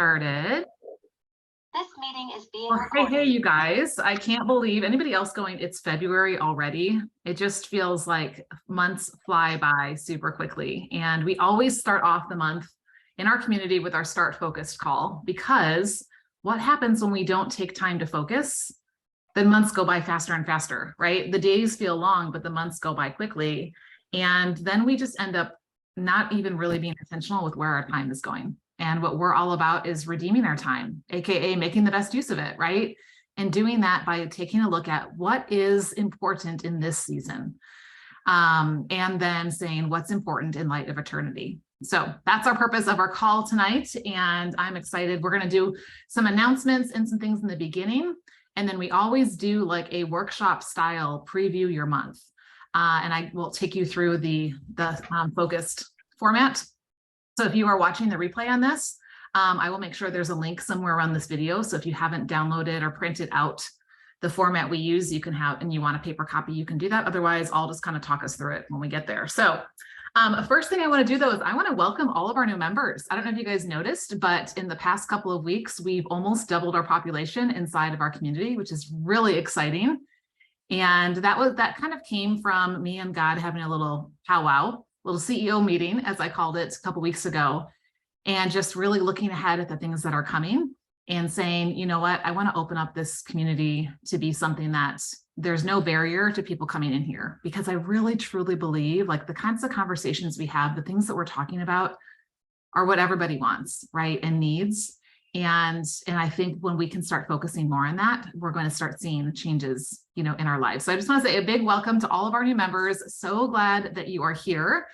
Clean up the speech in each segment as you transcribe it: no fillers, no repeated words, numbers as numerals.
started. This meeting is being Well, recorded. hey, you guys, I can't believe anybody else going, it's February already. It just feels like months fly by super quickly. And we always start off the month in our community with our Start Focused call, because what happens when we don't take time to focus? Then months go by faster and faster, right? The days feel long, but the months go by quickly. And then we just end up not even really being intentional with where our time is going. And what we're all about is redeeming our time, AKA making the best use of it, right? And doing that by taking a look at what is important in this season. And then saying what's important in light of eternity. So that's our purpose of our call tonight. And I'm excited. We're going to do some announcements and some things in the beginning. And then we always do like a workshop style preview your month. And I will take you through the focused format. So if you are watching the replay on this, I will make sure there's a link somewhere around this video. So if you haven't downloaded or printed out the format we use, you can have, and you want a paper copy, you can do that. Otherwise, I'll just kind of talk us through it when we get there. So first thing I want to do though is I want to welcome all of our new members. I don't know if you guys noticed, but in the past couple of weeks, we've almost doubled our population inside of our community, which is really exciting. And that kind of came from me and God having a little powwow, little CEO meeting, as I called it a couple weeks ago, and just really looking ahead at the things that are coming and saying, you know what, I want to open up this community to be something that there's no barrier to people coming in here, because I really truly believe like the kinds of conversations we have, the things that we're talking about are what everybody wants, right, and needs. And I think when we can start focusing more on that, we're going to start seeing changes, in our lives. So I just want to say a big welcome to all of our new members. So glad that you are here.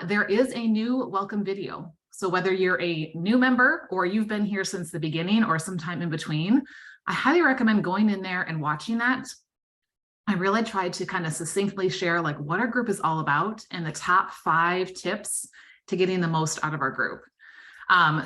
There is a new welcome video. So whether you're a new member or you've been here since the beginning or sometime in between, I highly recommend going in there and watching that. I really tried to kind of succinctly share like what our group is all about and the top 5 tips to getting the most out of our group.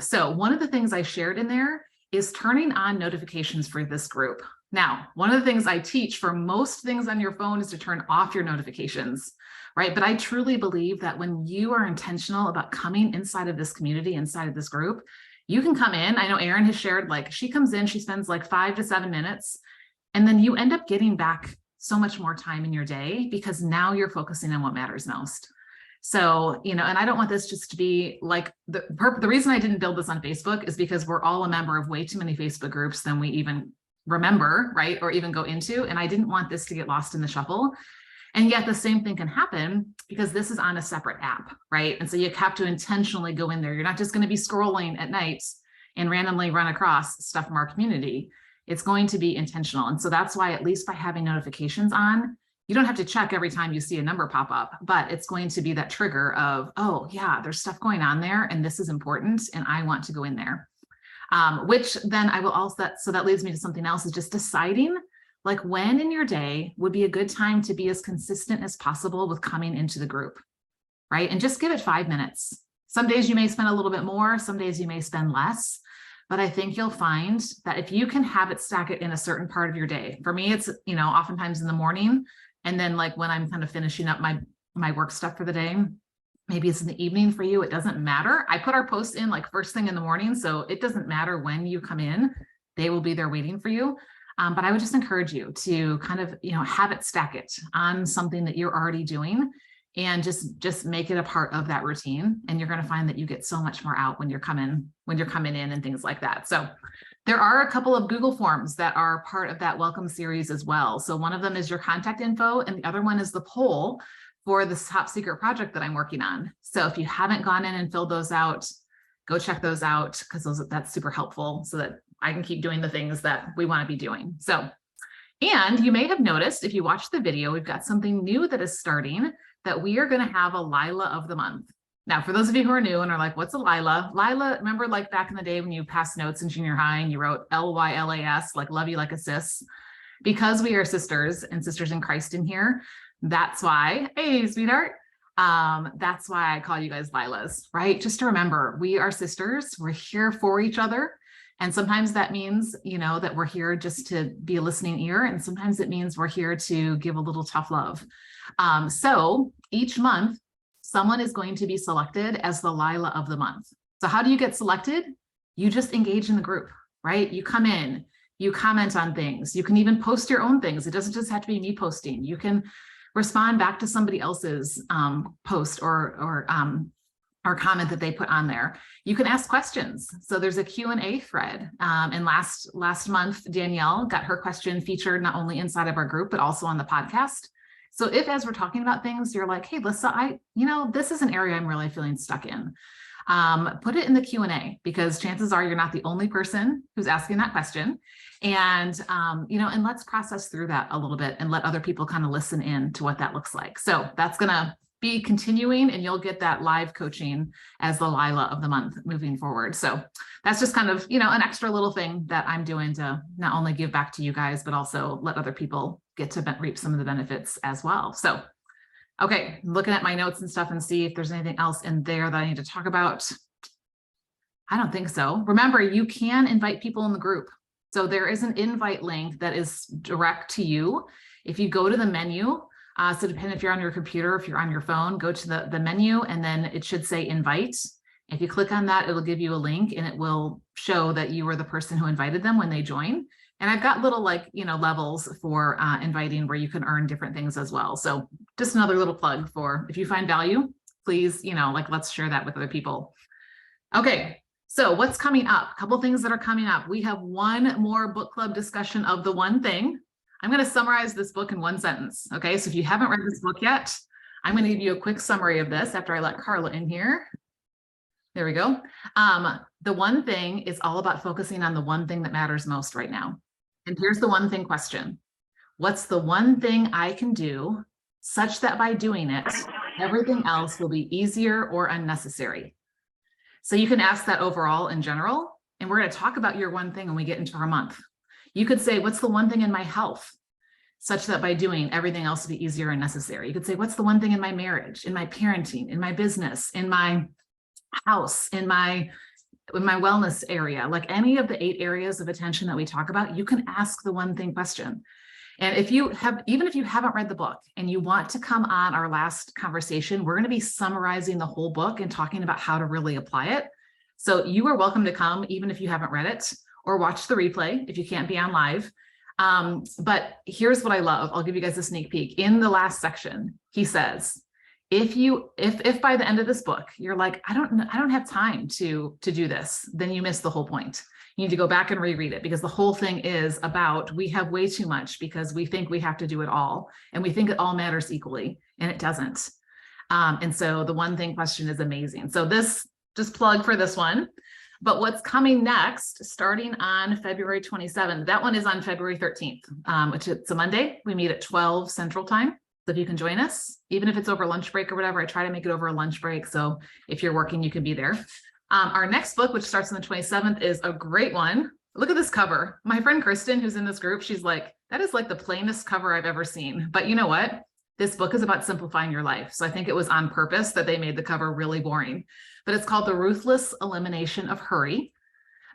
So one of the things I shared in there is turning on notifications for this group. Now, one of the things I teach for most things on your phone is to turn off your notifications, right? But I truly believe that when you are intentional about coming inside of this community, inside of this group, you can come in. I know Erin has shared, like she comes in, she spends like 5 to 7 minutes, and then you end up getting back so much more time in your day because now you're focusing on what matters most. So, and I don't want this just to be like the reason I didn't build this on Facebook is because we're all a member of way too many Facebook groups than we even remember, right? Or even go into. And I didn't want this to get lost in the shuffle. And yet the same thing can happen because this is on a separate app, right? And so you have to intentionally go in there. You're not just going to be scrolling at night and randomly run across stuff from our community. It's going to be intentional. And so that's why, at least by having notifications on, you don't have to check every time you see a number pop up, but it's going to be that trigger of, oh yeah, there's stuff going on there and this is important and I want to go in there. Which then I will also, so that leads me to something else, is just deciding like when in your day would be a good time to be as consistent as possible with coming into the group, right? And just give it 5 minutes. Some days you may spend a little bit more, some days you may spend less, but I think you'll find that if you can have it stack it in a certain part of your day, for me, it's, oftentimes in the morning. And then like when I'm kind of finishing up my work stuff for the day, maybe it's in the evening for you, it doesn't matter. I put our posts in like first thing in the morning, so it doesn't matter when you come in, they will be there waiting for you. But I would just encourage you to kind of, have it stack it on something that you're already doing and just make it a part of that routine. And you're going to find that you get so much more out when you're coming in and things like that. So there are a couple of Google Forms that are part of that welcome series as well. So one of them is your contact info and the other one is the poll for this top secret project that I'm working on. So if you haven't gone in and filled those out, go check those out because that's super helpful so that I can keep doing the things that we want to be doing. So, and you may have noticed if you watch the video, we've got something new that is starting that we are going to have a Lila of the month. Now, for those of you who are new and are like, what's a Lila? Lila, remember like back in the day when you passed notes in junior high and you wrote LYLAS, like love you like a sis? Because we are sisters and sisters in Christ in here, that's why, hey, sweetheart, that's why I call you guys Lilas, right? Just to remember, we are sisters, we're here for each other. And sometimes that means, that we're here just to be a listening ear. And sometimes it means we're here to give a little tough love. So each month, someone is going to be selected as the Lila of the month. So how do you get selected? you just engage in the group, right? You come in, you comment on things. You can even post your own things. It doesn't just have to be me posting. You can respond back to somebody else's post or comment that they put on there. You can ask questions. So there's a Q&A thread. And last month, Danielle got her question featured not only inside of our group, but also on the podcast. So if, as we're talking about things, you're like, hey, Lisa, this is an area I'm really feeling stuck in. Put it in the Q&A, because chances are you're not the only person who's asking that question. And, and let's process through that a little bit and let other people kind of listen in to what that looks like. So that's going to be continuing, and you'll get that live coaching as the Lila of the month moving forward. So that's just kind of, an extra little thing that I'm doing to not only give back to you guys, but also let other people get to reap some of the benefits as well. So, okay, looking at my notes and stuff and see if there's anything else in there that I need to talk about. I don't think so. Remember, you can invite people in the group. So there is an invite link that is direct to you. If you go to the menu, so depending if you're on your computer, if you're on your phone, go to the menu, and then it should say invite. If you click on that, it'll give you a link, and it will show that you were the person who invited them when they join. And I've got little levels for inviting where you can earn different things as well. So just another little plug for, if you find value, please, let's share that with other people. Okay, so what's coming up? A couple things that are coming up. We have one more book club discussion of The One Thing. I'm going to summarize this book in one sentence. Okay, so if you haven't read this book yet, I'm going to give you a quick summary of this after I let Carla in here. There we go. The One Thing is all about focusing on the one thing that matters most right now. And here's the one thing question. What's the one thing I can do such that by doing it, everything else will be easier or unnecessary? So you can ask that overall in general, and we're going to talk about your one thing when we get into our month. You could say, what's the one thing in my health such that by doing everything else will be easier and necessary? You could say, what's the one thing in my marriage, in my parenting, in my business, in my house, in my wellness area, like any of the 8 areas of attention that we talk about, you can ask the one thing question. And even if you haven't read the book and you want to come on our last conversation, we're going to be summarizing the whole book and talking about how to really apply it. So you are welcome to come, even if you haven't read it, or watch the replay if you can't be on live. But here's what I love. I'll give you guys a sneak peek. In the last section, he says, if by the end of this book, you're like, I don't have time to do this, then you miss the whole point. You need to go back and reread it, because the whole thing is about, we have way too much because we think we have to do it all, and we think it all matters equally, and it doesn't. And so the one thing question is amazing. So this, just plug for this one. But what's coming next, starting on February 27th, that one is on February 13th, which is a Monday. We meet at 12 Central Time. So if you can join us, even if it's over lunch break or whatever, I try to make it over a lunch break. So if you're working, you can be there. Our next book, which starts on the 27th, is a great one. Look at this cover. My friend Kristen, who's in this group, she's like, that is like the plainest cover I've ever seen. But you know what? This book is about simplifying your life. So I think it was on purpose that they made the cover really boring. But it's called The Ruthless Elimination of Hurry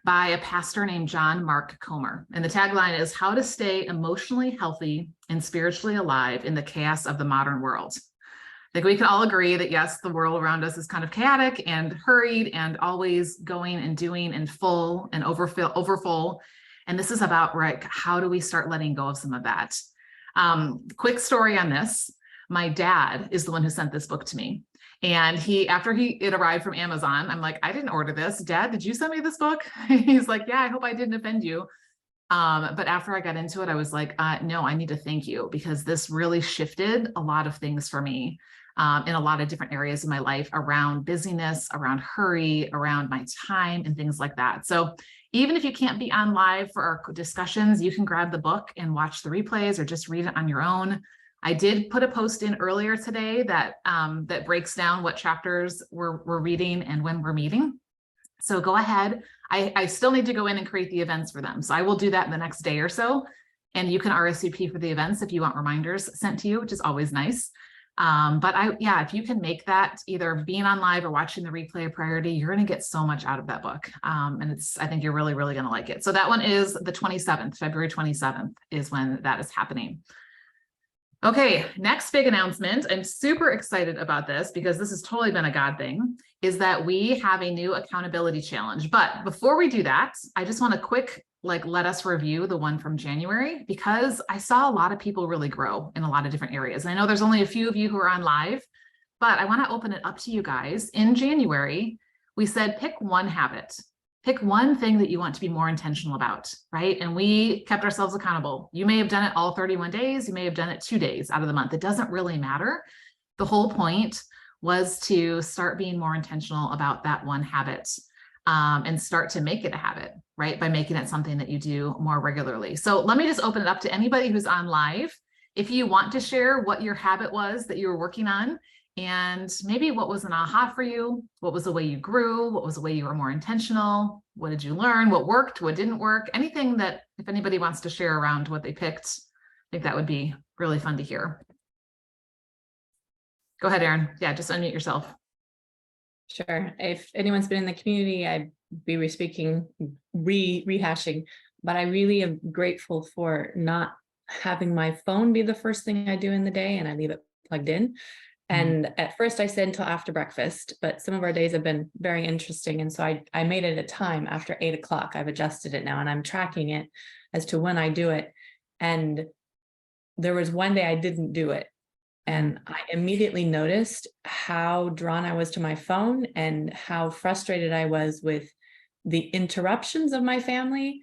by a pastor named John Mark Comer. And the tagline is, how to stay emotionally healthy and spiritually alive in the chaos of the modern world. I think we can all agree that yes, the world around us is kind of chaotic and hurried and always going and doing and full and overfull. And this is about, right, how do we start letting go of some of that? Quick story on this. My dad is the one who sent this book to me. And after it arrived from Amazon, I'm like, I didn't order this. Dad, did you send me this book? He's like, yeah, I hope I didn't offend you. But after I got into it, I was like, no, I need to thank you, because this really shifted a lot of things for me in a lot of different areas of my life, around busyness, around hurry, around my time, and things like that. So even if you can't be on live for our discussions, you can grab the book and watch the replays or just read it on your own. I did put a post in earlier today that breaks down what chapters we're reading and when we're meeting. So go ahead. I still need to go in and create the events for them. So I will do that in the next day or so. And you can RSVP for the events if you want reminders sent to you, which is always nice. But if you can make that either being on live or watching the replay a priority, you're going to get so much out of that book. And I think you're really, really going to like it. So that one is the 27th, February 27th is when that is happening. Okay, next big announcement. I'm super excited about this because this has totally been a God thing, is that we have a new accountability challenge. But before we do that, I just want to let us review the one from January, because I saw a lot of people really grow in a lot of different areas. And I know there's only a few of you who are on live, but I want to open it up to you guys. In January, we said pick one habit. Pick one thing that you want to be more intentional about, right? And we kept ourselves accountable. You may have done it all 31 days. You may have done it 2 days out of the month. It doesn't really matter. The whole point was to start being more intentional about that one habit, and start to make it a habit, right? By making it something that you do more regularly. So let me just open it up to anybody who's on live. If you want to share what your habit was that you were working on, and maybe what was an aha for you? What was the way you grew? What was the way you were more intentional? What did you learn? What worked? What didn't work? Anything that, if anybody wants to share around what they picked, I think that would be really fun to hear. Go ahead, Erin. Yeah, just unmute yourself. Sure. If anyone's been in the community, I'd be rehashing, but I really am grateful for not having my phone be the first thing I do in the day, and I leave it plugged in. And at first I said until after breakfast, but some of our days have been very interesting. And so I made it a time after 8 o'clock. I've adjusted it now and I'm tracking it as to when I do it. And there was one day I didn't do it. And I immediately noticed how drawn I was to my phone and how frustrated I was with the interruptions of my family,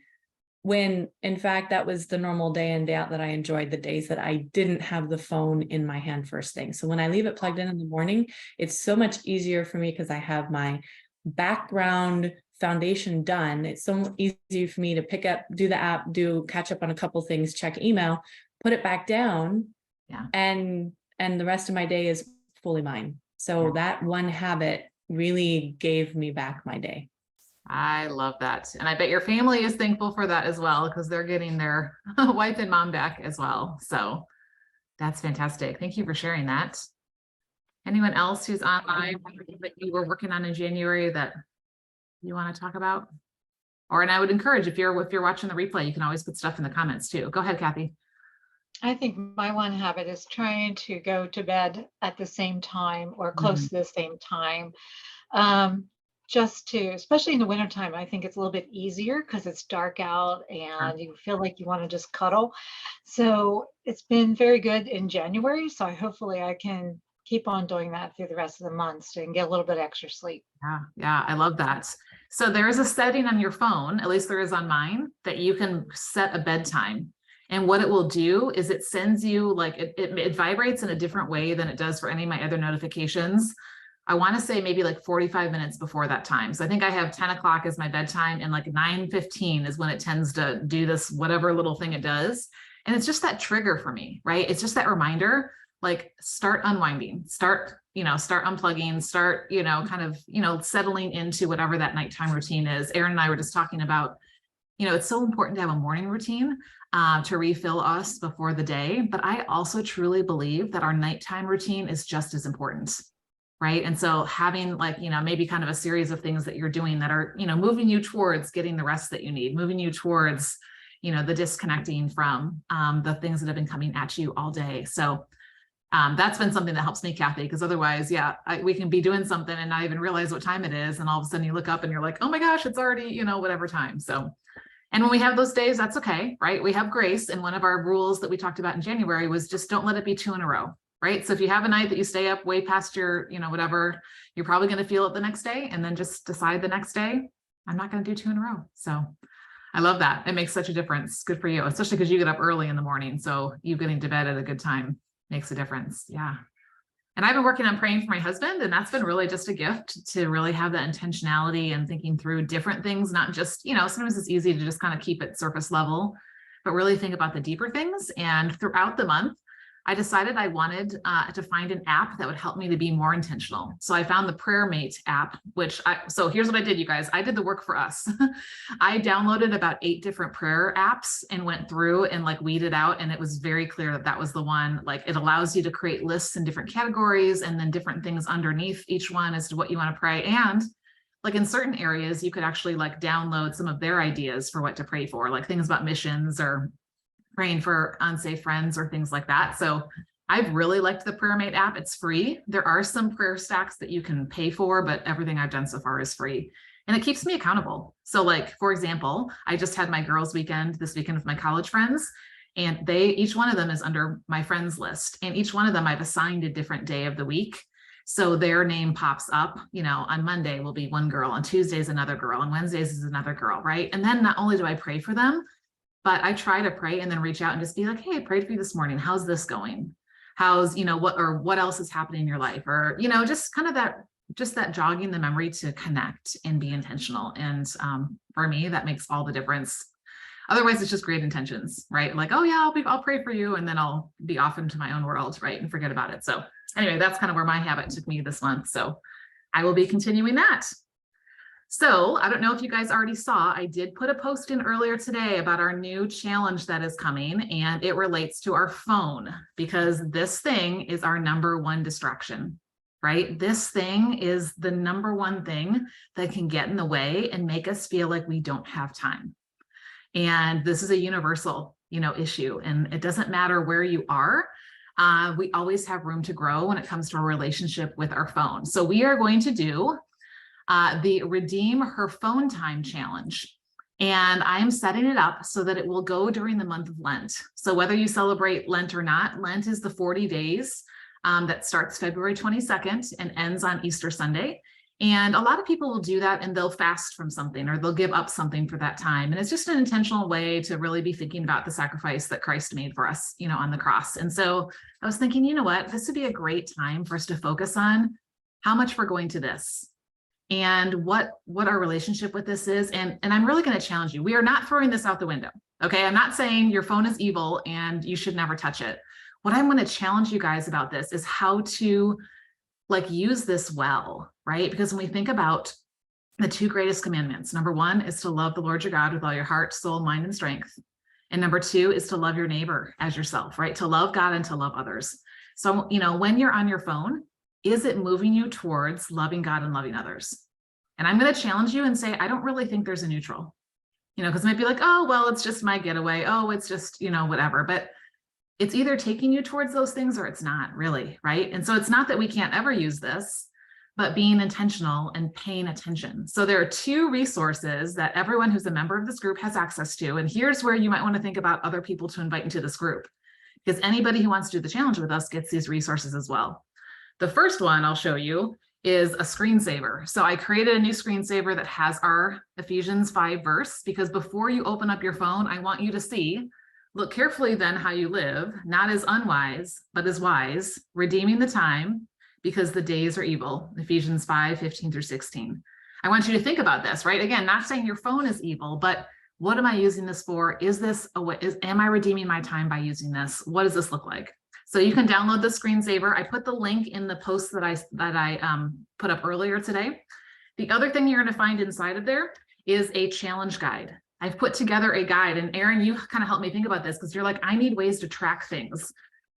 when in fact that was the normal day in, day out that I enjoyed, the days that I didn't have the phone in my hand first thing. So when I leave it plugged in the morning, it's so much easier for me because I have my background foundation done. It's so easy for me to pick up, do the app, catch up on a couple things, check email, put it back down. Yeah. And the rest of my day is fully mine. So that one habit really gave me back my day. I love that. And I bet your family is thankful for that as well, because they're getting their wife and mom back as well. So that's fantastic. Thank you for sharing that. Anyone else who's online that you were working on in January that you want to talk about? And I would encourage, if you're watching the replay, you can always put stuff in the comments too. Go ahead, Kathy. I think my one habit is trying to go to bed at the same time or close to the same time. Just to, especially in the wintertime, I think it's a little bit easier because it's dark out and you feel like you want to just cuddle. So it's been very good in January. So hopefully I can keep on doing that through the rest of the months and get a little bit extra sleep. Yeah, I love that. So there is a setting on your phone, at least there is on mine, that you can set a bedtime. And what it will do is it sends you, like, it vibrates in a different way than it does for any of my other notifications. I want to say maybe like 45 minutes before that time. So I think I have 10 o'clock as my bedtime, and like 9:15 is when it tends to do this, whatever little thing it does. And it's just that trigger for me, right? It's just that reminder, like, start unwinding, start unplugging, start, kind of, settling into whatever that nighttime routine is. Erin and I were just talking about, it's so important to have a morning routine to refill us before the day. But I also truly believe that our nighttime routine is just as important. Right. And so having, like, maybe kind of a series of things that you're doing that are, moving you towards getting the rest that you need, moving you towards, the disconnecting from the things that have been coming at you all day. So that's been something that helps me, Kathy, because otherwise, we can be doing something and not even realize what time it is. And all of a sudden you look up and you're like, oh my gosh, it's already, whatever time. So, and when we have those days, that's okay. Right. We have grace. And one of our rules that we talked about in January was just don't let it be 2 in a row. Right. So if you have a night that you stay up way past your, whatever, you're probably going to feel it the next day, and then just decide the next day, I'm not going to do 2 in a row. So I love that. It makes such a difference. Good for you, especially because you get up early in the morning. So you getting to bed at a good time makes a difference. Yeah. And I've been working on praying for my husband, and that's been really just a gift to really have that intentionality and thinking through different things, not just, sometimes it's easy to just kind of keep it surface level, but really think about the deeper things. And throughout the month, I decided I wanted to find an app that would help me to be more intentional. So I found the Prayer Mate app, so here's what I did, you guys. I did the work for us. I downloaded about 8 different prayer apps and went through and like weeded out. And it was very clear that that was the one. Like, it allows you to create lists in different categories and then different things underneath each one as to what you want to pray. And like in certain areas, you could actually like download some of their ideas for what to pray for, like things about missions or praying for unsafe friends or things like that. So I've really liked the PrayerMate app. It's free. There are some prayer stacks that you can pay for, but everything I've done so far is free. And it keeps me accountable. So like, for example, I just had my girls' weekend this weekend with my college friends, and each one of them is under my friends list. And each one of them I've assigned a different day of the week. So their name pops up, on Monday will be one girl, on Tuesdays another girl, on Wednesdays is another girl, right? And then not only do I pray for them, but I try to pray and then reach out and just be like, hey, I prayed for you this morning. How's this going? How's, what else is happening in your life? Or, just kind of that jogging the memory to connect and be intentional. And for me, that makes all the difference. Otherwise, it's just great intentions, right? Like, oh yeah, I'll pray for you. And then I'll be off into my own world, right? And forget about it. So anyway, that's kind of where my habit took me this month. So I will be continuing that. So I don't know if you guys already saw, I did put a post in earlier today about our new challenge that is coming, and it relates to our phone, because this thing is our number one distraction, right? This thing is the number one thing that can get in the way and make us feel like we don't have time. And this is a universal, issue, and it doesn't matter where you are. We always have room to grow when it comes to our relationship with our phone. So we are going to do the Redeem Her Phone Time Challenge. And I'm setting it up so that it will go during the month of Lent. So whether you celebrate Lent or not, Lent is the 40 days that starts February 22nd and ends on Easter Sunday. And a lot of people will do that and they'll fast from something, or they'll give up something for that time. And it's just an intentional way to really be thinking about the sacrifice that Christ made for us, on the cross. And so I was thinking, you know what, this would be a great time for us to focus on how much we're going to this, and what our relationship with this is. And I'm really going to challenge you. We are not throwing this out the window. Okay. I'm not saying your phone is evil and you should never touch it. What I'm going to challenge you guys about this is how to use this well, right? Because when we think about the two greatest commandments, number one is to love the Lord your God with all your heart, soul, mind, and strength. And number two is to love your neighbor as yourself, right? To love God and to love others. So, when you're on your phone, is it moving you towards loving God and loving others? And I'm going to challenge you and say, I don't really think there's a neutral, because it might be like, oh, well, it's just my getaway. Oh, it's just, whatever. But it's either taking you towards those things or it's not really, right? And so it's not that we can't ever use this, but being intentional and paying attention. So there are two resources that everyone who's a member of this group has access to. And here's where you might want to think about other people to invite into this group, because anybody who wants to do the challenge with us gets these resources as well. The first one I'll show you is a screensaver. So I created a new screensaver that has our Ephesians 5 verse, because before you open up your phone, I want you to see, look carefully then how you live, not as unwise, but as wise, redeeming the time because the days are evil. Ephesians 5, 15 through 16. I want you to think about this, right? Again, not saying your phone is evil, but what am I using this for? Am I redeeming my time by using this? What does this look like? So you can download the screensaver. I put the link in the post that I put up earlier today. The other thing you're going to find inside of there is a challenge guide. I've put together a guide, and Erin, you kind of helped me think about this because you're like, I need ways to track things.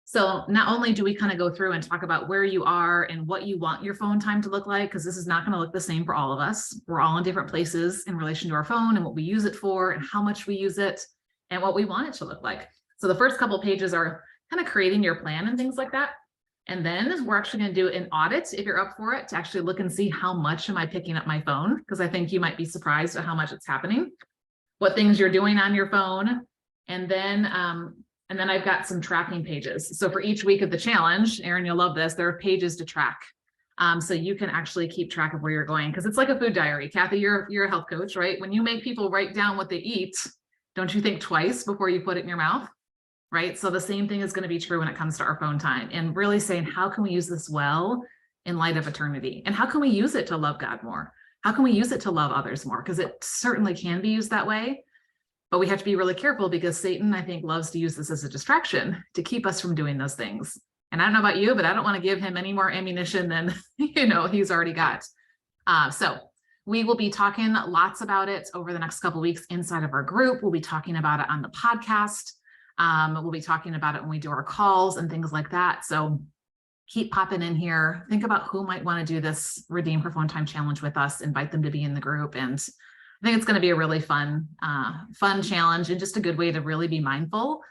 So not only do we kind of go through and talk about where you are and what you want your phone time to look like, because this is not going to look the same for all of us. We're all in different places in relation to our phone and what we use it for and how much we use it and what we want it to look like. So the first couple of pages are kind of creating your plan and things like that. And then we're actually going to do an audit, if you're up for it, to actually look and see how much am I picking up my phone, because I think you might be surprised at how much it's happening, what things you're doing on your phone. And then I've got some tracking pages. So for each week of the challenge, Erin, you'll love this, there are pages to track. So you can actually keep track of where you're going, because it's like a food diary. Kathy, you're a health coach, right? When you make people write down what they eat, don't you think twice before you put it in your mouth? Right? So the same thing is going to be true when it comes to our phone time, and really saying, how can we use this well in light of eternity? And how can we use it to love God more? How can we use it to love others more? Because it certainly can be used that way, but we have to be really careful, because Satan, I think, loves to use this as a distraction to keep us from doing those things. And I don't know about you, but I don't want to give him any more ammunition than, he's already got. So we will be talking lots about it over the next couple of weeks inside of our group. We'll be talking about it on the podcast. We'll be talking about it when we do our calls and things like that. So keep popping in here. Think about who might want to do this Redeem Her Phone Time Challenge with us. Invite them to be in the group. And I think it's going to be a really fun challenge, and just a good way to really be mindful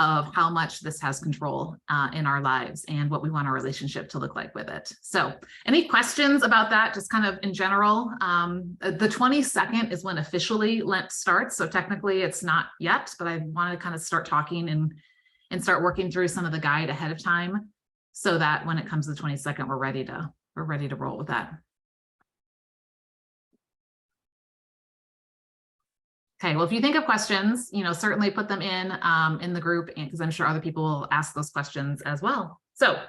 of how much this has control in our lives and what we want our relationship to look like with it. So any questions about that, just kind of in general? The 22nd is when officially Lent starts. So technically it's not yet, but I want to kind of start talking and start working through some of the guide ahead of time so that when it comes to the 22nd, we're ready to roll with that. Okay, well, if you think of questions, certainly put them in the group, because I'm sure other people will ask those questions as well. So,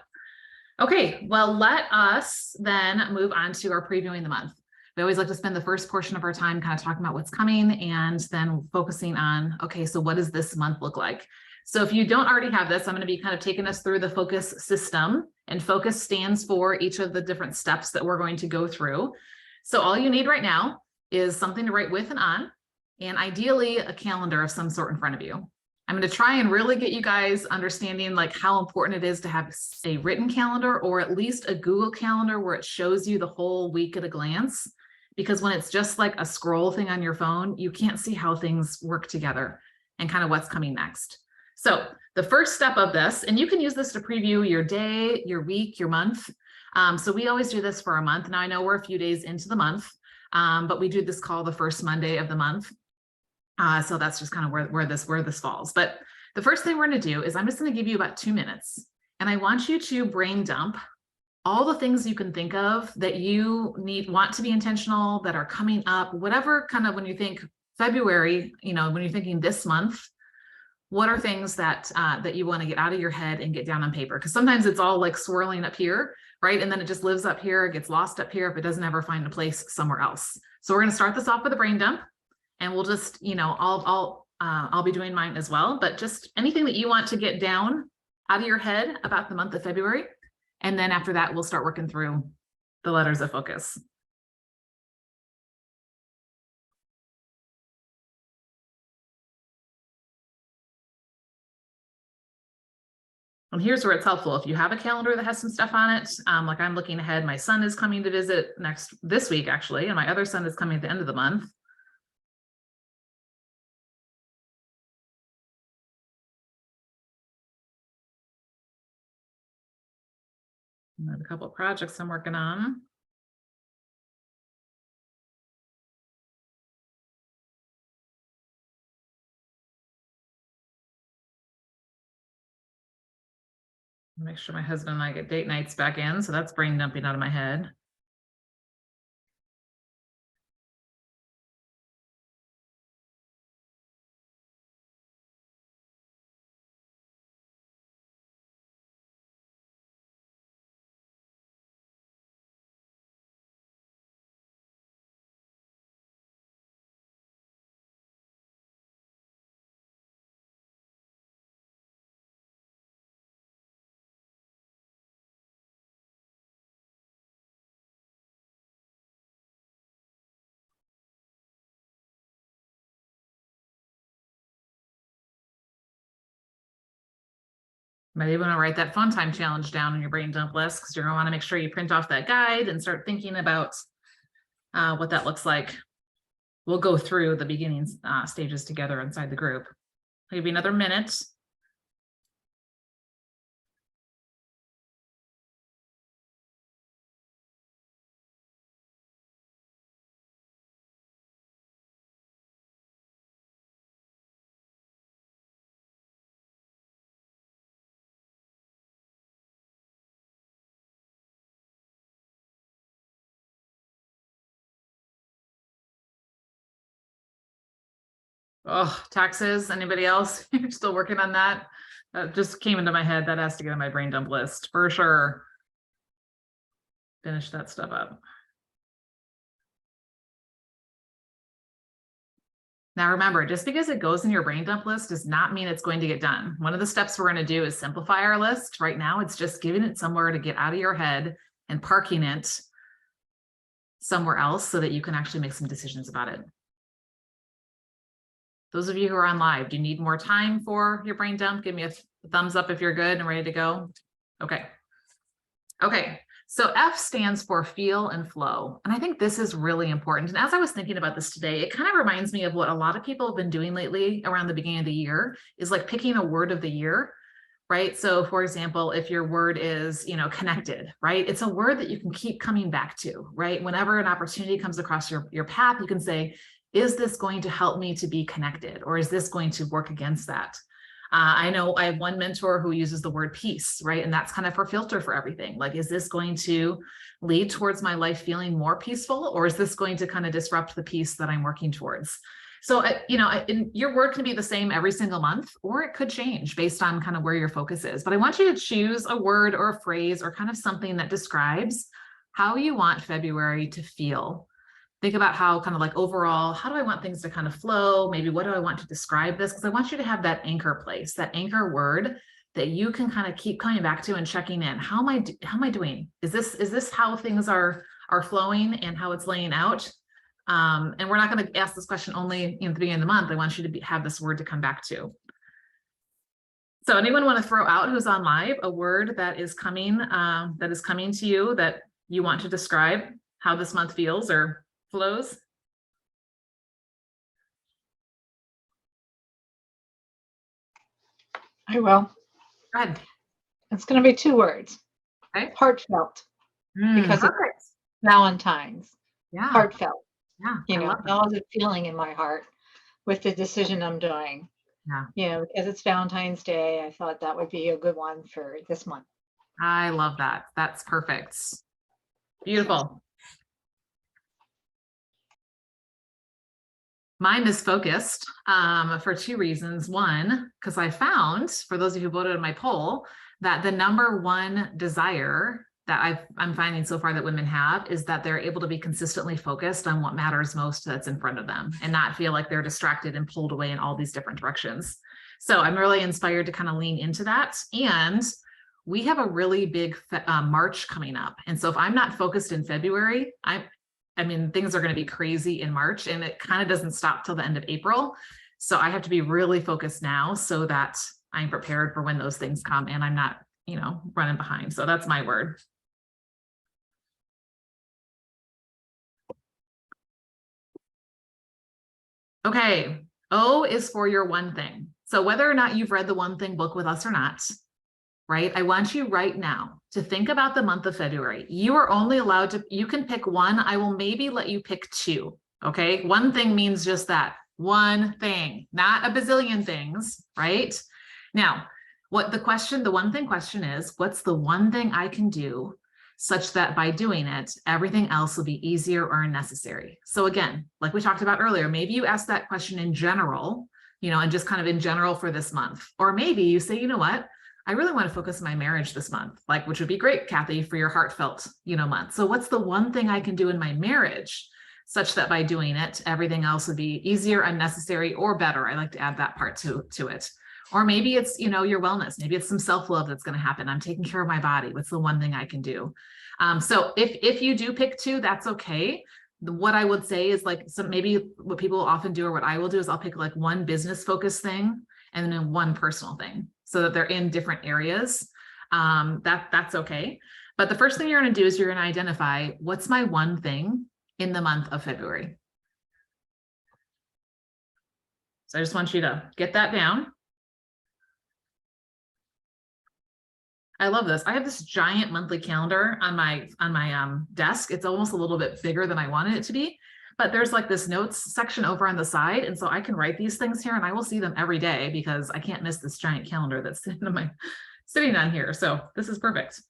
okay, well, let us then move on to our previewing the month. We always like to spend the first portion of our time kind of talking about what's coming and then focusing on, okay, so what does this month look like? So if you don't already have this, I'm going to be kind of taking us through the F.O.C.U.S.ed System, and F.O.C.U.S. stands for each of the different steps that we're going to go through. So all you need right now is something to write with and on, and ideally a calendar of some sort in front of you. I'm going to try and really get you guys understanding like how important it is to have a written calendar, or at least a Google Calendar where it shows you the whole week at a glance. Because when it's just like a scroll thing on your phone, you can't see how things work together and kind of what's coming next. So the first step of this, and you can use this to preview your day, your week, your month. So we always do this for a month. Now I know we're a few days into the month, but we do this call the first Monday of the month. So that's just kind of where this falls. But the first thing we're going to do is I'm just going to give you about 2 minutes, and I want you to brain dump all the things you can think of that you want to be intentional, that are coming up, whatever kind of, when you think February, when you're thinking this month, what are things that you want to get out of your head and get down on paper? Because sometimes it's all like swirling up here, right? And then it just lives up here, it gets lost up here if it doesn't ever find a place somewhere else. So we're going to start this off with a brain dump, and we'll just, I'll be doing mine as well, but just anything that you want to get down out of your head about the month of February. And then after that, we'll start working through the letters of focus. And here's where it's helpful. If you have a calendar that has some stuff on it, like I'm looking ahead, my son is coming to visit this week, actually, and my other son is coming at the end of the month. I have a couple of projects I'm working on. Make sure my husband and I get date nights back in, so that's brain dumping out of my head. Maybe want to write that fun time challenge down on your brain dump list, because you're going to want to make sure you print off that guide and start thinking about what that looks like. We'll go through the beginning stages together inside the group. I'll give you another minute. Oh, taxes, anybody else? You're still working on that? That just came into my head. That has to get on my brain dump list for sure. Finish that stuff up. Now remember, just because it goes in your brain dump list does not mean it's going to get done. One of the steps we're going to do is simplify our list. Right now, it's just giving it somewhere to get out of your head and parking it somewhere else so that you can actually make some decisions about it. Those of you who are on live, do you need more time for your brain dump? Give me a thumbs up if you're good and ready to go. Okay. Okay. So F stands for feel and flow. And I think this is really important. And as I was thinking about this today, it kind of reminds me of what a lot of people have been doing lately around the beginning of the year, is like picking a word of the year, right? So for example, if your word is, connected, right? It's a word that you can keep coming back to, right? Whenever an opportunity comes across your path, you can say, is this going to help me to be connected? Or is this going to work against that? I know I have one mentor who uses the word peace, right? And that's kind of her filter for everything. Like, is this going to lead towards my life feeling more peaceful? Or is this going to kind of disrupt the peace that I'm working towards? So, your word can be the same every single month, or it could change based on kind of where your focus is. But I want you to choose a word or a phrase or kind of something that describes how you want February to feel. Think about how kind of like overall, how do I want things to kind of flow? Maybe what do I want to describe this? Because I want you to have that anchor place, that anchor word that you can kind of keep coming back to and checking in. How am I doing? Is this how things are flowing and how it's laying out? And we're not going to ask this question only in the beginning of the month. I want you to have this word to come back to. So anyone want to throw out, who's on live, a word that is coming to you that you want to describe how this month feels or flows? I will. Go ahead. It's going to be 2 words. Okay. Heartfelt, because Perfect. it's Valentine's. Yeah. Heartfelt. Yeah. I love that. How is it feeling in my heart with the decision I'm doing? Yeah. Because it's Valentine's Day, I thought that would be a good one for this month. I love that. That's perfect. Beautiful. Mine is focused for 2 reasons. One, because I found, for those of you who voted on my poll, that the number 1 desire that I'm finding so far that women have is that they're able to be consistently focused on what matters most that's in front of them and not feel like they're distracted and pulled away in all these different directions. So I'm really inspired to kind of lean into that. And we have a really big March coming up. And so if I'm not focused in February, things are going to be crazy in March, and it kind of doesn't stop till the end of April. So I have to be really focused now so that I'm prepared for when those things come and I'm not, running behind. So that's my word. Okay. O is for your one thing. So whether or not you've read the One Thing book with us or not, right? I want you right now to think about the month of February. You are only allowed you can pick one. I will maybe let you pick 2. Okay. One thing means just that, one thing, not a bazillion things, right? Now, the one thing question is, what's the one thing I can do such that by doing it, everything else will be easier or unnecessary? So again, like we talked about earlier, maybe you ask that question in general, and just kind of in general for this month. Or maybe you say, you know what? I really want to focus on my marriage this month, which would be great, Kathy, for your heartfelt, month. So what's the one thing I can do in my marriage such that by doing it, everything else would be easier, unnecessary, or better? I like to add that part to it. Or maybe it's, your wellness. Maybe it's some self-love that's going to happen. I'm taking care of my body. What's the one thing I can do? So if you do pick 2, that's okay. What I would say is maybe what people often do, or what I will do, is I'll pick one business focused thing and then one personal thing, so that they're in different areas. That's okay. But the first thing you're going to do is you're going to identify, what's my one thing in the month of February? So I just want you to get that down. I love this. I have this giant monthly calendar on my desk. It's almost a little bit bigger than I wanted it to be, but there's this notes section over on the side. And so I can write these things here and I will see them every day because I can't miss this giant calendar that's sitting on here. So this is perfect.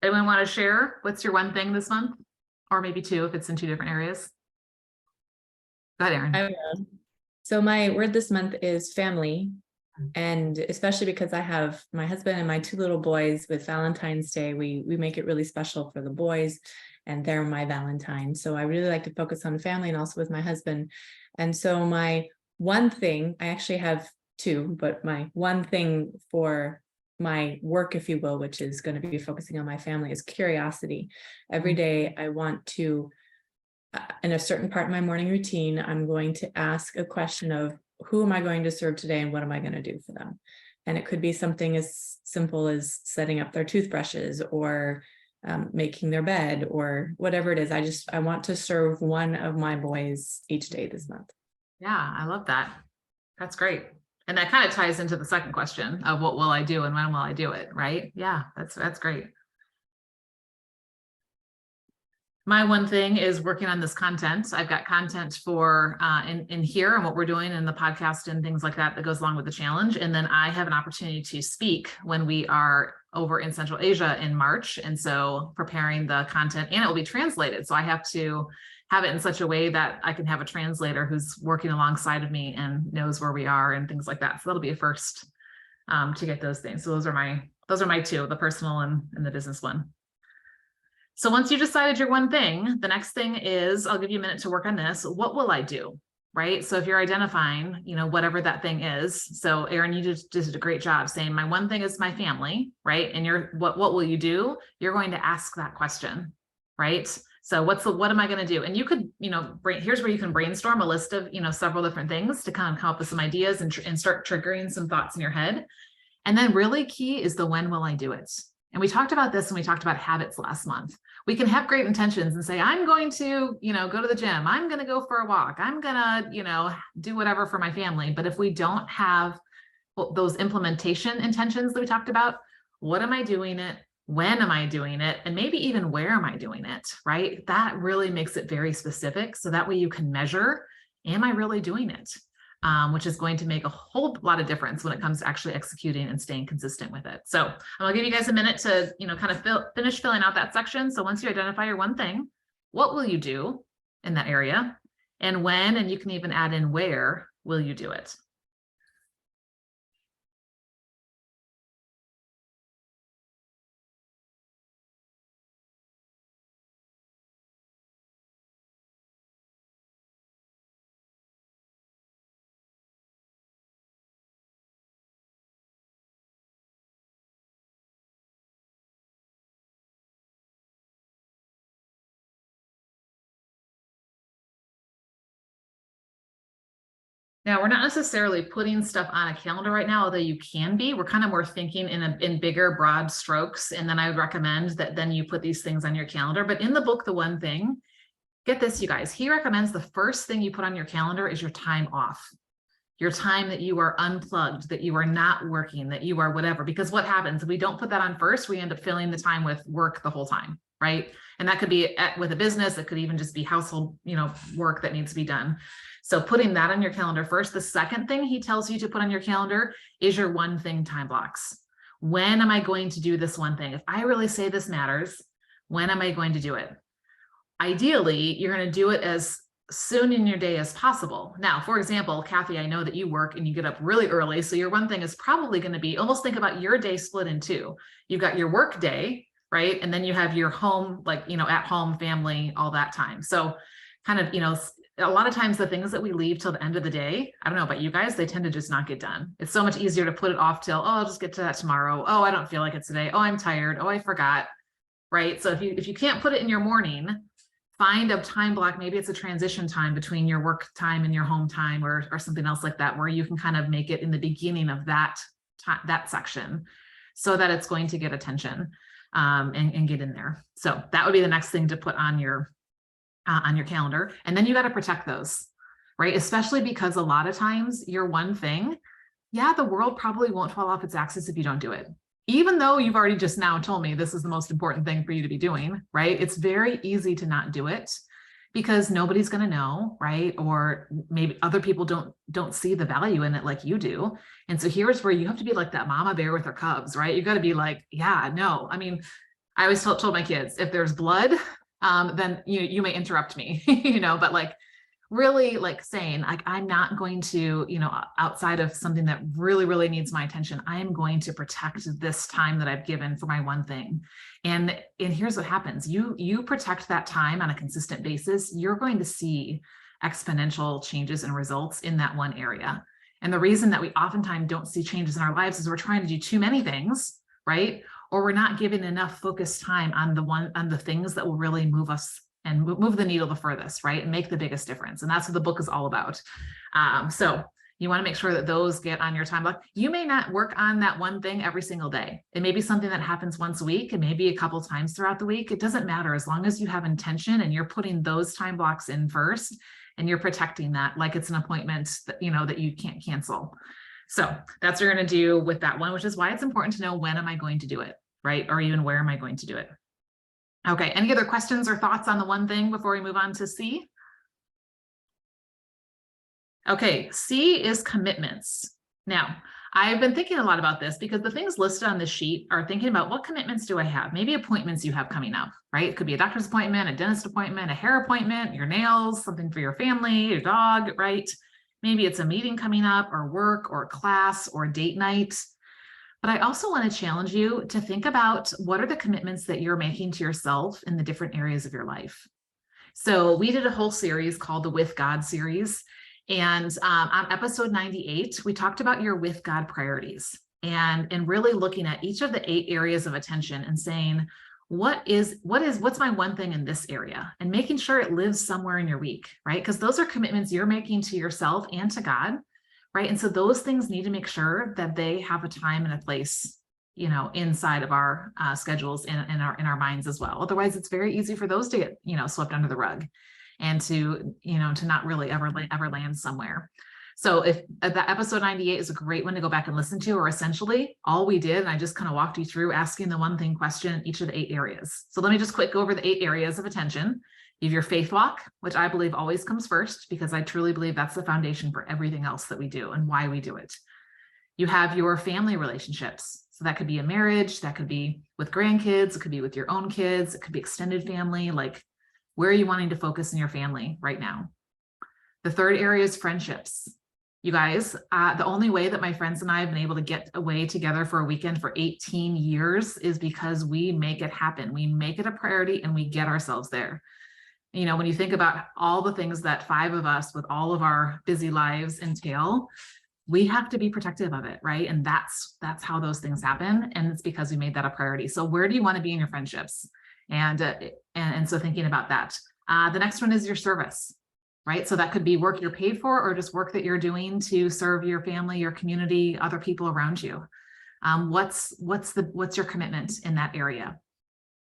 Anyone want to share what's your one thing this month? Or maybe 2 if it's in 2 different areas. Go ahead, Erin. So my word this month is family. And especially because I have my husband and my 2 little boys, with Valentine's Day, we make it really special for the boys, and they're my Valentine. So I really like to focus on family and also with my husband. And so my one thing, I actually have 2, but my one thing for my work, if you will, which is going to be focusing on my family, is curiosity. Every day I want to, in a certain part of my morning routine, I'm going to ask a question of who am I going to serve today and what am I going to do for them? And it could be something as simple as setting up their toothbrushes or making their bed or whatever it is. I want to serve one of my boys each day this month. Yeah, I love that. That's great. And that kind of ties into the second question of what will I do and when will I do it, right? Yeah, that's great. My one thing is working on this content. I've got content for in here and what we're doing in the podcast and things like that goes along with the challenge. And then I have an opportunity to speak when we are over in Central Asia in March. And so preparing the content, and it will be translated. So I have to have it in such a way that I can have a translator who's working alongside of me and knows where we are and things like that. So that'll be a first to get those things. So those are my two, the personal and the business one. So once you decided your one thing, the next thing is, I'll give you a minute to work on this. What will I do? Right? So if you're identifying, whatever that thing is. So Erin, you just did a great job saying my one thing is my family, right? And what will you do? You're going to ask that question, right? So what am I going to do? And you could, here's where you can brainstorm a list of, several different things to kind of come up with some ideas and start triggering some thoughts in your head. And then really key is the when will I do it? And we talked about this when we talked about habits last month. We can have great intentions and say, I'm going to, go to the gym. I'm going to go for a walk. I'm going to, do whatever for my family. But if we don't have those implementation intentions that we talked about, what am I doing it? When am I doing it? And maybe even where am I doing it, right? That really makes it very specific. So that way you can measure, am I really doing it? Which is going to make a whole lot of difference when it comes to actually executing and staying consistent with it. So I'm gonna give you guys a minute to, kind of finish filling out that section. So once you identify your one thing, what will you do in that area? And when, and you can even add in where will you do it? Now, we're not necessarily putting stuff on a calendar right now, although you can be. We're kind of more thinking in bigger, broad strokes. And then I would recommend that then you put these things on your calendar. But in the book, The One Thing, get this, you guys, he recommends the first thing you put on your calendar is your time off. Your time that you are unplugged, that you are not working, that you are whatever. Because what happens if we don't put that on first, we end up filling the time with work the whole time, right? And that could be with a business. It could even just be household, work that needs to be done. So putting that on your calendar first. The second thing he tells you to put on your calendar is your one thing time blocks. When am I going to do this one thing? If I really say this matters, when am I going to do it? Ideally, you're going to do it as soon in your day as possible. Now, for example, Kathy, I know that you work and you get up really early. So your one thing is probably going to be, almost think about your day split in two. You've got your work day, right? And then you have your home, at home, family, all that time. So kind of, a lot of times the things that we leave till the end of the day, I don't know about you guys, they tend to just not get done. It's so much easier to put it off till, I'll just get to that tomorrow. Oh, I don't feel like it today. Oh, I'm tired. Oh, I forgot. Right. So if you can't put it in your morning, find a time block. Maybe it's a transition time between your work time and your home time or something else like that, where you can kind of make it in the beginning of that section so that it's going to get attention and get in there. So that would be the next thing to put on your calendar. And then you got to protect those, right? Especially because a lot of times your one thing, the world probably won't fall off its axis if you don't do it. Even though you've already just now told me this is the most important thing for you to be doing, right? It's very easy to not do it because nobody's going to know, right? Or maybe other people don't see the value in it like you do. And so here's where you have to be like that mama bear with her cubs, right? You got to be like, no. I mean, I always told my kids, if there's blood, then you may interrupt me, but really saying I'm not going to, outside of something that really, really needs my attention, I am going to protect this time that I've given for my one thing. And here's what happens. You protect that time on a consistent basis, you're going to see exponential changes and results in that one area. And the reason that we oftentimes don't see changes in our lives is we're trying to do too many things, right? Or we're not giving enough focused time on the things that will really move us and move the needle the furthest, right? And make the biggest difference. And that's what the book is all about. So you want to make sure that those get on your time block. You may not work on that one thing every single day. It may be something that happens once a week and maybe a couple times throughout the week. It doesn't matter as long as you have intention and you're putting those time blocks in first and you're protecting that like it's an appointment that, you know, that you can't cancel. So that's what you're going to do with that one, which is why it's important to know when am I going to do it, right? Or even where am I going to do it? Okay, any other questions or thoughts on the one thing before we move on to C? Okay, C is commitments. Now, I've been thinking a lot about this because the things listed on the sheet are thinking about what commitments do I have? Maybe appointments you have coming up, right? It could be a doctor's appointment, a dentist appointment, a hair appointment, your nails, something for your family, your dog, right? Maybe it's a meeting coming up or work or class or date night. But I also want to challenge you to think about what are the commitments that you're making to yourself in the different areas of your life. So we did a whole series called the With God series. And on episode 98, we talked about your with God priorities and really looking at each of the 8 areas of attention and saying, what's my one thing in this area, and making sure it lives somewhere in your week, right? Because those are commitments you're making to yourself and to God, right? And so those things need to make sure that they have a time and a place, you know, inside of our schedules in our minds as well. Otherwise, it's very easy for those to get, you know, swept under the rug and to, you know, to not really ever land somewhere. So if that episode 98 is a great one to go back and listen to, or essentially all we did, and I just kind of walked you through asking the one thing question in each of the 8 areas. So let me just quick go over the 8 areas of attention. You have your faith walk, which I believe always comes first, because I truly believe that's the foundation for everything else that we do and why we do it. You have your family relationships. So that could be a marriage, that could be with grandkids, it could be with your own kids, it could be extended family. Like, where are you wanting to focus in your family right now? The third area is friendships. You guys, the only way that my friends and I have been able to get away together for a weekend for 18 years is because we make it happen. We make it a priority and we get ourselves there. You know, when you think about all the things that 5 of us with all of our busy lives entail, we have to be protective of it, right? And that's how those things happen. And it's because we made that a priority. So where do you want to be in your friendships? And so thinking about that. The next one is your service, right? So that could be work you're paid for or just work that you're doing to serve your family, your community, other people around you. What's your commitment in that area?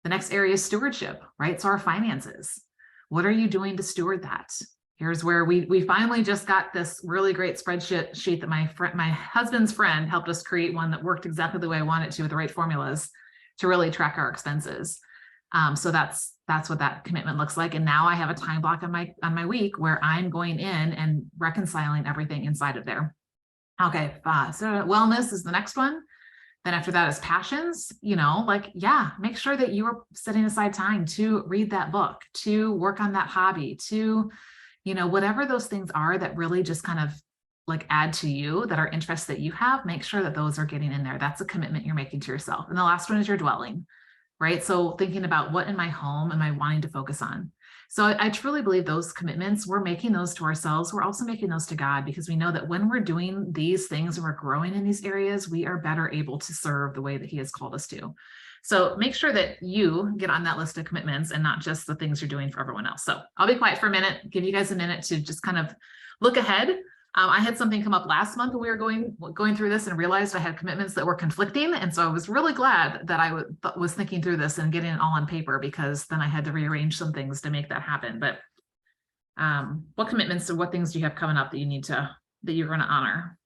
The next area is stewardship, right? So our finances. What are you doing to steward that? Here's where we finally just got this really great spreadsheet that my husband's friend helped us create, one that worked exactly the way I want it to with the right formulas to really track our expenses. So that's what that commitment looks like. And now I have a time block on my week where I'm going in and reconciling everything inside of there. Okay, so wellness is the next one. Then after that is passions, you know, like, yeah, make sure that you are setting aside time to read that book, to work on that hobby, to, you know, whatever those things are that really just kind of like add to you, that are interests that you have, make sure that those are getting in there. That's a commitment you're making to yourself. And the last one is your dwelling. Right? So thinking about what in my home am I wanting to focus on? So I truly believe those commitments, we're making those to ourselves. We're also making those to God, because we know that when we're doing these things and we're growing in these areas, we are better able to serve the way that He has called us to. So make sure that you get on that list of commitments and not just the things you're doing for everyone else. So I'll be quiet for a minute, give you guys a minute to just kind of look ahead. I had something come up last month when we were going through this and realized I had commitments that were conflicting. And so I was really glad that I was thinking through this and getting it all on paper, because then I had to rearrange some things to make that happen. But what commitments or what things do you have coming up that you're going to honor?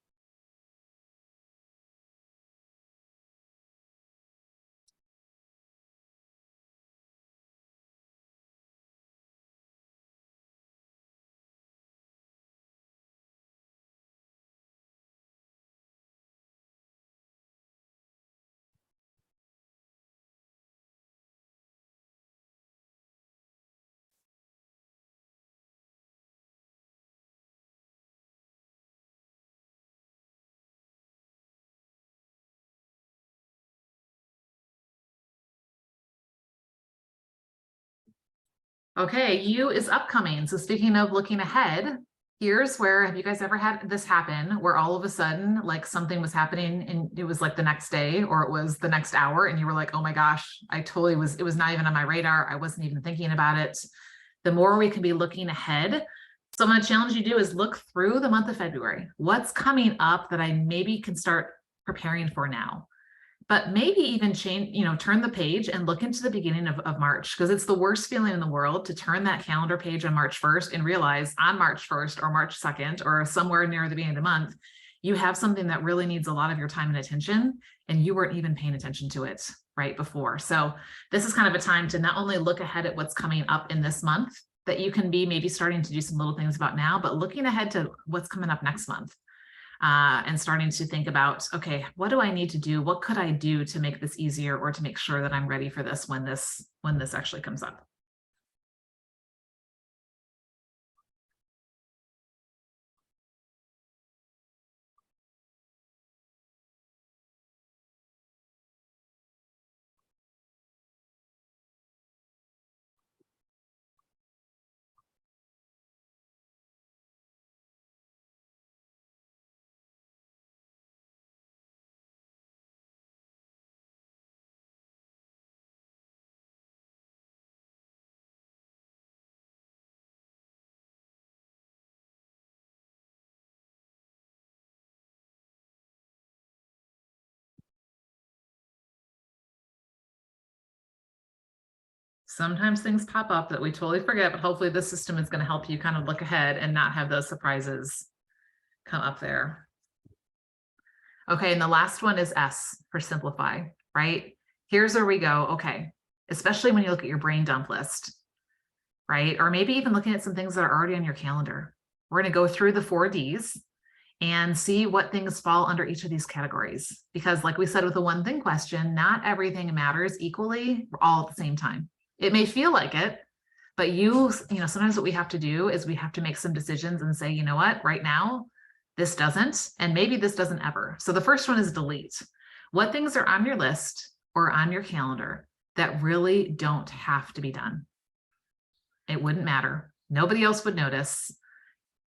Okay, U is upcoming. So speaking of looking ahead, Here's where, have you guys ever had this happen where all of a sudden, like something was happening and it was like the next day or it was the next hour and you were like, oh my gosh, it was not even on my radar. I wasn't even thinking about it. The more we can be looking ahead. So I'm going to challenge you to do is look through the month of February. What's coming up that I maybe can start preparing for now? But maybe even change, turn the page and look into the beginning of March, because it's the worst feeling in the world to turn that calendar page on March 1st and realize on March 1st or March 2nd or somewhere near the beginning of the month, you have something that really needs a lot of your time and attention and you weren't even paying attention to it right before. So this is kind of a time to not only look ahead at what's coming up in this month that you can be maybe starting to do some little things about now, but looking ahead to what's coming up next month. And starting to think about, okay, what do I need to do? What could I do to make this easier or to make sure that I'm ready for this when this actually comes up? Sometimes things pop up that we totally forget, but hopefully this system is going to help you kind of look ahead and not have those surprises come up there. Okay, and the last one is S for simplify, right? Here's where we go, okay, especially when you look at your brain dump list, right? Or maybe even looking at some things that are already on your calendar. We're going to go through the 4 Ds and see what things fall under each of these categories. Because like we said with the one thing question, not everything matters equally all at the same time. It may feel like it, but sometimes what we have to do is we have to make some decisions and say, you know what, right now, this doesn't, and maybe this doesn't ever. So the first one is delete. What things are on your list or on your calendar that really don't have to be done? It wouldn't matter. Nobody else would notice.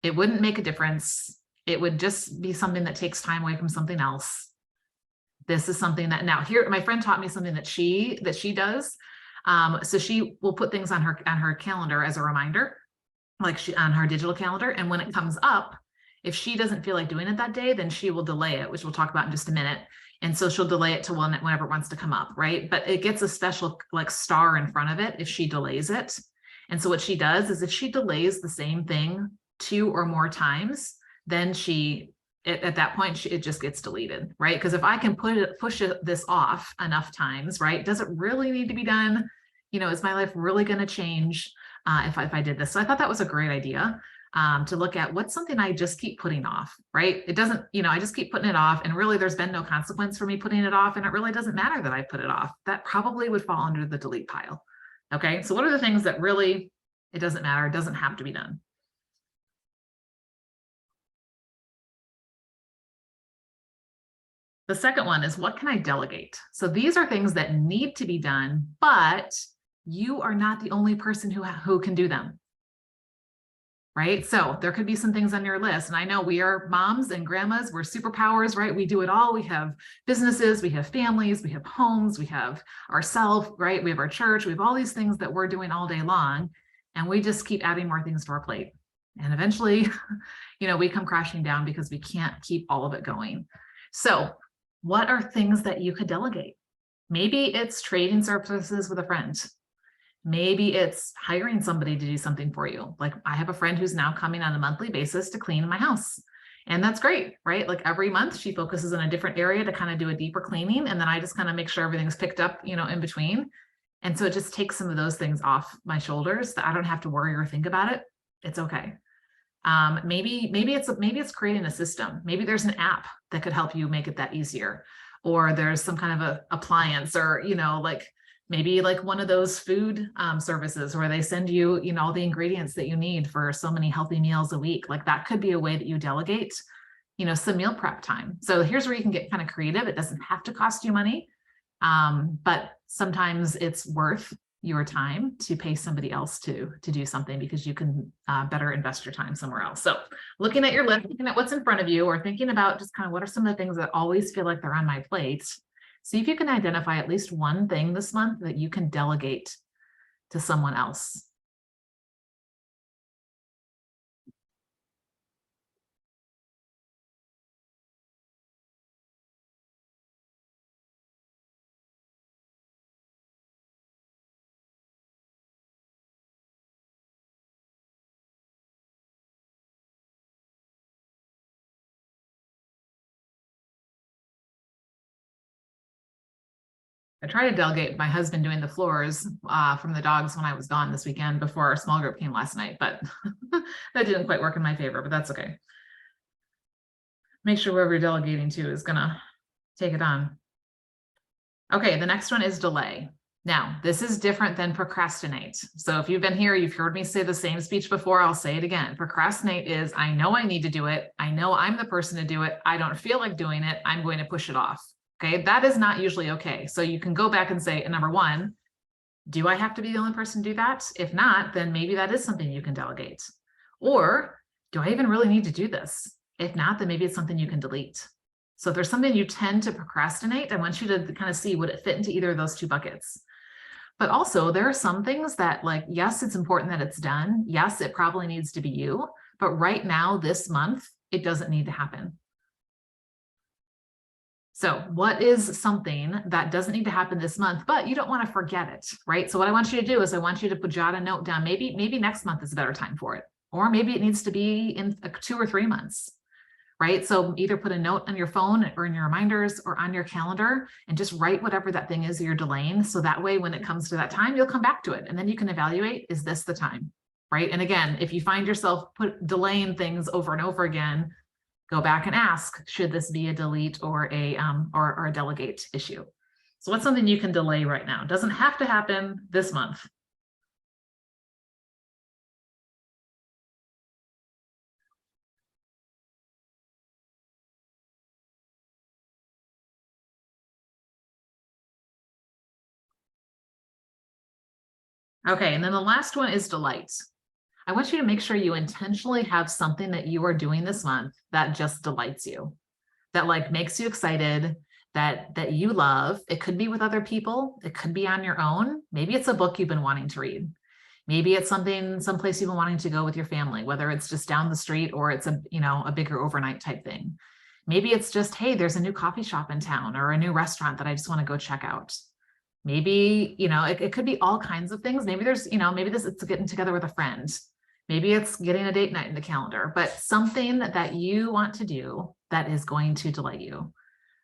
It wouldn't make a difference. It would just be something that takes time away from something else. This is something that now here, my friend taught me something that she does. So she will put things on her calendar as a reminder, like on her digital calendar. And when it comes up, if she doesn't feel like doing it that day, then she will delay it, which we'll talk about in just a minute. And so she'll delay it to whenever it wants to come up, right? But it gets a special like star in front of it if she delays it. And so what she does is if she delays the same thing 2 or more times, then at that point, it just gets deleted, right? Because if I can push this off enough times, right? Does it really need to be done? Is my life really going to change if I did this? So I thought that was a great idea to look at what's something I just keep putting off, right? It doesn't, I just keep putting it off and really there's been no consequence for me putting it off and it really doesn't matter that I put it off. That probably would fall under the delete pile. Okay, so what are the things that really, it doesn't matter, it doesn't have to be done? The second one is what can I delegate? So these are things that need to be done, but you are not the only person who can do them. Right? So there could be some things on your list. And I know we are moms and grandmas, we're superpowers, right? We do it all. We have businesses, we have families, we have homes, we have ourselves, right? We have our church, we have all these things that we're doing all day long. And we just keep adding more things to our plate. And eventually, we come crashing down because we can't keep all of it going. So what are things that you could delegate? Maybe it's trading services with a friend. Maybe it's hiring somebody to do something for you. Like I have a friend who's now coming on a monthly basis to clean my house. And that's great, right? Like every month she focuses in a different area to kind of do a deeper cleaning. And then I just kind of make sure everything's picked up, in between. And so it just takes some of those things off my shoulders that I don't have to worry or think about it. It's okay. Maybe it's creating a system. Maybe there's an app that could help you make it that easier. Or there's some kind of a appliance or, maybe like one of those food services where they send you, all the ingredients that you need for so many healthy meals a week. Like that could be a way that you delegate, some meal prep time. So here's where you can get kind of creative. It doesn't have to cost you money, but sometimes it's worth your time to pay somebody else to do something, because you can better invest your time somewhere else. So looking at your list, looking at what's in front of you, or thinking about just kind of what are some of the things that always feel like they're on my plate. See if you can identify at least one thing this month that you can delegate to someone else. I try to delegate my husband doing the floors from the dogs when I was gone this weekend before our small group came last night, but that didn't quite work in my favor, but that's okay. Make sure whoever you're delegating to is gonna take it on. Okay, the next one is delay. Now, this is different than procrastinate. So if you've been here, you've heard me say the same speech before, I'll say it again. Procrastinate is, I know I need to do it. I know I'm the person to do it. I don't feel like doing it. I'm going to push it off. Okay, that is not usually okay. So you can go back and say, number one, do I have to be the only person to do that? If not, then maybe that is something you can delegate. Or do I even really need to do this? If not, then maybe it's something you can delete. So if there's something you tend to procrastinate, I want you to kind of see, would it fit into either of those two buckets? But also there are some things that, like, yes, it's important that it's done. Yes, it probably needs to be you, but right now, this month, it doesn't need to happen. So what is something that doesn't need to happen this month, but you don't want to forget it, right? So what I want you to do is I want you to jot a note down. Maybe next month is a better time for it, or maybe it needs to be in 2 or 3 months, right? So either put a note on your phone or in your reminders or on your calendar and just write whatever that thing is you're delaying. So that way, when it comes to that time, you'll come back to it and then you can evaluate, is this the time, right? And again, if you find yourself delaying things over and over again, go back and ask, should this be a delete or a delegate issue? So what's something you can delay right now? It doesn't have to happen this month. Okay, and then the last one is delight. I want you to make sure you intentionally have something that you are doing this month that just delights you, that like makes you excited, that you love. It could be with other people. It could be on your own. Maybe it's a book you've been wanting to read. Maybe it's someplace you've been wanting to go with your family, whether it's just down the street or it's a bigger overnight type thing. Maybe it's just, hey, there's a new coffee shop in town or a new restaurant that I just want to go check out. Maybe, it could be all kinds of things. Maybe there's, maybe it's getting together with a friend. Maybe it's getting a date night in the calendar, but something that you want to do that is going to delight you.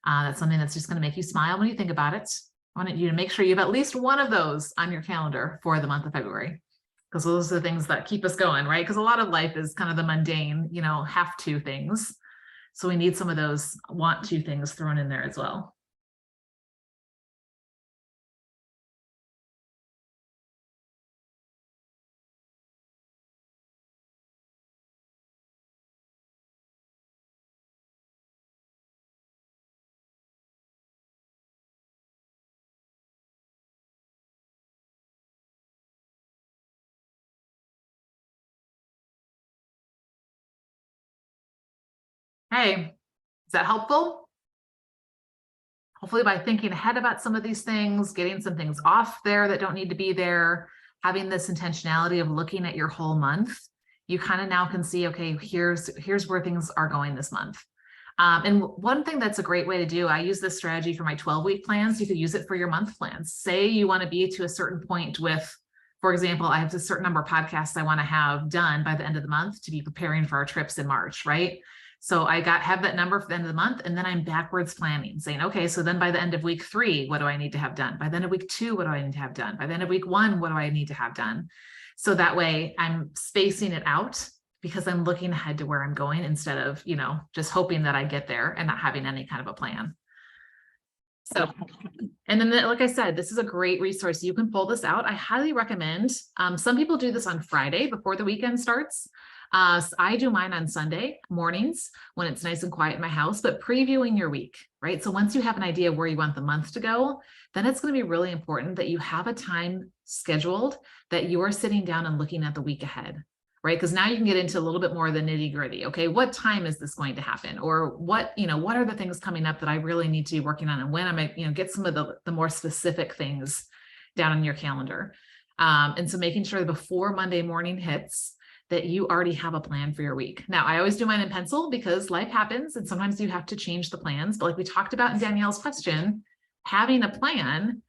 That's something that's just going to make you smile when you think about it. I want you to make sure you have at least one of those on your calendar for the month of February, because those are the things that keep us going, right? Because a lot of life is kind of the mundane, have to things. So we need some of those want to things thrown in there as well. Hey, is that helpful? Hopefully by thinking ahead about some of these things, getting some things off there that don't need to be there, having this intentionality of looking at your whole month, you kind of now can see, okay, here's where things are going this month. And one thing that's a great way to do, I use this strategy for my 12-week plans. You could use it for your month plans. Say you want to be to a certain point with, for example, I have a certain number of podcasts I want to have done by the end of the month to be preparing for our trips in March, right? So I have that number for the end of the month, and then I'm backwards planning, saying, okay, so then by the end of week 3, what do I need to have done? By the end of week 2, what do I need to have done? By the end of week 1, what do I need to have done? So that way I'm spacing it out because I'm looking ahead to where I'm going instead of, just hoping that I get there and not having any kind of a plan. So, and then like I said, this is a great resource. You can pull this out. I highly recommend. Some people do this on Friday before the weekend starts. So I do mine on Sunday mornings when it's nice and quiet in my house, but previewing your week, right? So once you have an idea of where you want the month to go, then it's going to be really important that you have a time scheduled that you're sitting down and looking at the week ahead, right? Because now you can get into a little bit more of the nitty gritty. Okay, what time is this going to happen? Or what are the things coming up that I really need to be working on? And when am I, get some of the more specific things down on your calendar. And so making sure that before Monday morning hits, that you already have a plan for your week. Now, I always do mine in pencil because life happens and sometimes you have to change the plans. But like we talked about in Danielle's question, having a plan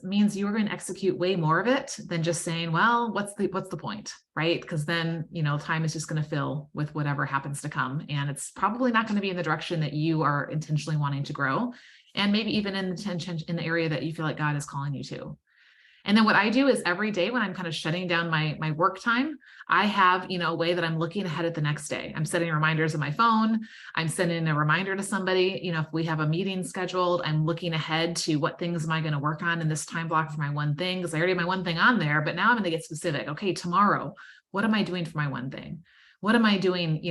means you're going to execute way more of it than just saying, well, what's the point, right? Because then, time is just going to fill with whatever happens to come. And it's probably not going to be in the direction that you are intentionally wanting to grow. And maybe even in the area that you feel like God is calling you to. And then what I do is every day when I'm kind of shutting down my work time, I have, a way that I'm looking ahead at the next day. I'm setting reminders on my phone. I'm sending a reminder to somebody, if we have a meeting scheduled, I'm looking ahead to what things am I going to work on in this time block for my one thing, because I already have my one thing on there, but now I'm going to get specific. Okay, tomorrow, what am I doing for my one thing? What am I doing,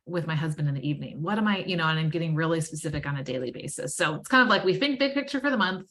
with my husband in the evening? What am I, and I'm getting really specific on a daily basis. So it's kind of like we think big picture for the month.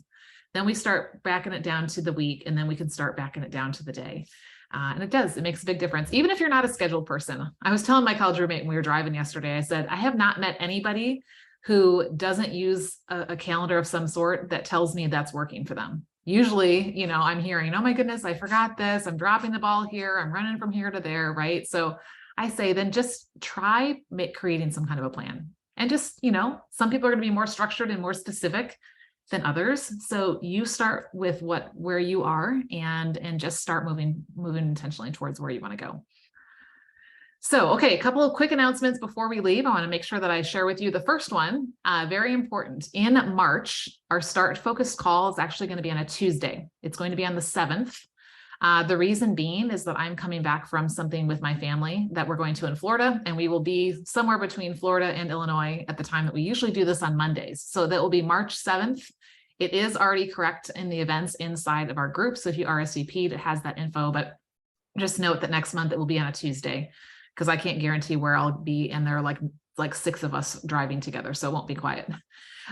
Then we start backing it down to the week, and then we can start backing it down to the day. And it makes a big difference, even if you're not a scheduled person. I was telling my college roommate when we were driving yesterday, I said, I have not met anybody who doesn't use a calendar of some sort that tells me that's working for them. Usually, I'm hearing, oh my goodness, I forgot this. I'm dropping the ball here. I'm running from here to there, right? So I say, then just try creating some kind of a plan. And just, some people are going to be more structured and more specific than others. So you start with where you are and just start moving intentionally towards where you want to go. So, okay, a couple of quick announcements before we leave. I want to make sure that I share with you the first one, very important. In March, our Start Focused call is actually going to be on a Tuesday. It's going to be on the 7th. The reason being is that I'm coming back from something with my family that we're going to in Florida, and we will be somewhere between Florida and Illinois at the time that we usually do this on Mondays. So that will be March 7th. It is already correct in the events inside of our group. So if you RSVP'd, it has that info, but just note that next month it will be on a Tuesday, because I can't guarantee where I'll be. And there are like 6 of us driving together, so it won't be quiet.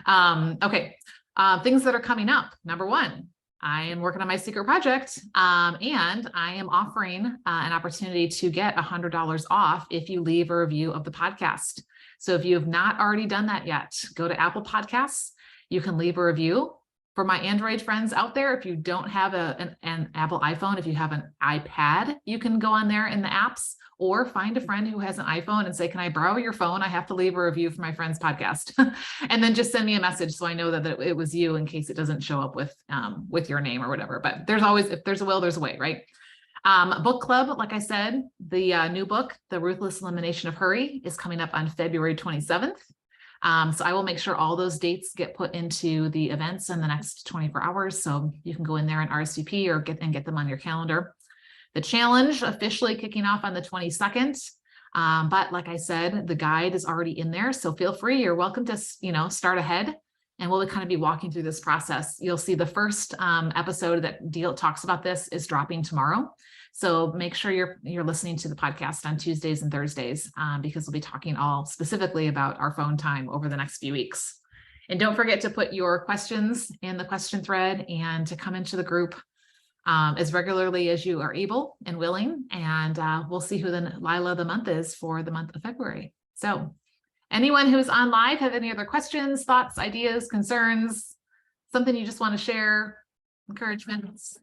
Okay. Things that are coming up. Number 1, I am working on my secret project, and I am offering an opportunity to get $100 off if you leave a review of the podcast. So if you have not already done that yet, go to Apple Podcasts. You can leave a review. For my Android friends out there, if you don't have an Apple iPhone, if you have an iPad, you can go on there in the apps, or find a friend who has an iPhone and say, can I borrow your phone? I have to leave a review for my friend's podcast. And then just send me a message so I know that it was you, in case it doesn't show up with your name or whatever. But there's always, if there's a will, there's a way, right? Book club, like I said, the new book, The Ruthless Elimination of Hurry, is coming up on February 27th. So I will make sure all those dates get put into the events in the next 24 hours. So you can go in there and RSVP or get them on your calendar. The challenge officially kicking off on the 22nd. But like I said, the guide is already in there. So feel free, you're welcome to, start ahead, and we'll kind of be walking through this process. You'll see the first episode that talks about this is dropping tomorrow. So make sure you're listening to the podcast on Tuesdays and Thursdays, because we'll be talking all specifically about our phone time over the next few weeks. And don't forget to put your questions in the question thread and to come into the group as regularly as you are able and willing. And we'll see who the Lila of the month is for the month of February. So anyone who's on live have any other questions, thoughts, ideas, concerns, something you just want to share, encouragements?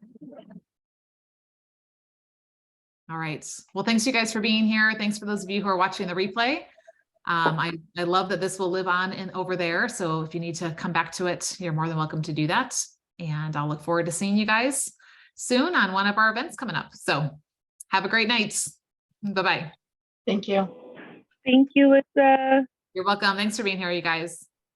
All right. Well, thanks you guys for being here. Thanks for those of you who are watching the replay. I love that this will live on over there. So if you need to come back to it, you're more than welcome to do that. And I'll look forward to seeing you guys soon on one of our events coming up. So have a great night. Bye-bye. Thank you. Thank you, Lisa. You're welcome. Thanks for being here, you guys.